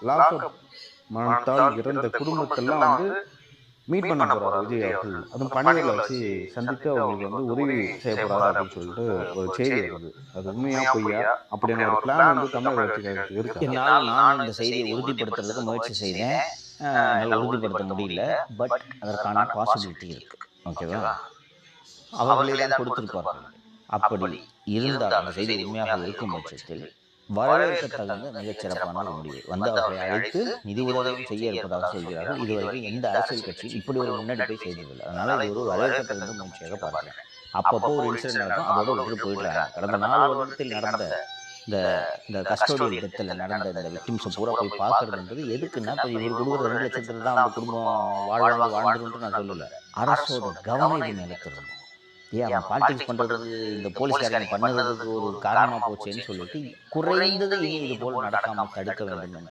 Loss of மரணத்தால் இறந்த குடும்பத்தெல்லாம் வந்து meet பண்ண போறாரு விஜய் அவர்கள். அதுவும் பனையூர்ல வச்சு சந்தித்து அவங்களுக்கு வந்து உதவி செய்ய போறாரு அப்படின்னு சொல்லிட்டு ஒரு செய்தி வருது. அது உண்மையா பொய்யா? அப்படியான ஒரு பிளான் வந்து தமிழக வெற்றிக்கழகத்துக்கு இருக்கா? நானும் இந்த செய்தியை உறுதிப்படுத்துறதுக்கு முயற்சி செய்தேன். என்னால உறுதிப்படுத்த முடியல. பட் அதற்கான பாசிபிலிட்டி இருக்கு. ஓகேவா? அவர்களே தான் கொடுத்திருப்பார்கள். அப்படி இருந்தால் அந்த செய்தி உண்மையாக இருக்கும் பட்சத்தில், வரவேற்கத்தகுந்த மிகச் சிறப்பான ஒரு முடிவு. வந்து அவர்களை அழைத்து நிதி உதவியும் செய்ய இருப்பதாக சொல்கிறார்கள். இதுவரைக்கும் எந்த அரசியல் கட்சியும் இப்படி ஒரு முன்னெடுப்பை செய்ததில்லை. அதனால இது ஒரு வரவேற்கத்தகுந்த முயற்சியாக பார்க்கிறேன். அப்பப்போ ஒரு இன்சிடென்ட் நடக்கும். அதோட விட்டுட்டு போயிடுறாங்க. கடந்த 4 வருடத்தில் நடந்த இந்த இந்த கஸ்டோடியல் டெத்தில் நடந்த இந்த விக்டிம்ஸை பூரா போய் பார்க்கறதுன்றது எதுக்குன்னா, இப்போ இவர் கொடுக்குற 2,00,000 தான் அந்த குடும்பம் வாழ்வாங்கு வாழ்ந்துருன்ட்டு நான் சொல்லல. அரசோட கவனம் இது மேல திரும்பணும். ஏன் அவன் பாலிடிக்ஸ் பண்றதுக்கு இந்த போலீஸ்காரங்க பண்ணதுக்கு ஒரு காரணமா போச்சேன்னு சொல்லிட்டு, குறைந்தது இனி இது போல நடக்காம தடுக்க வேண்டும்.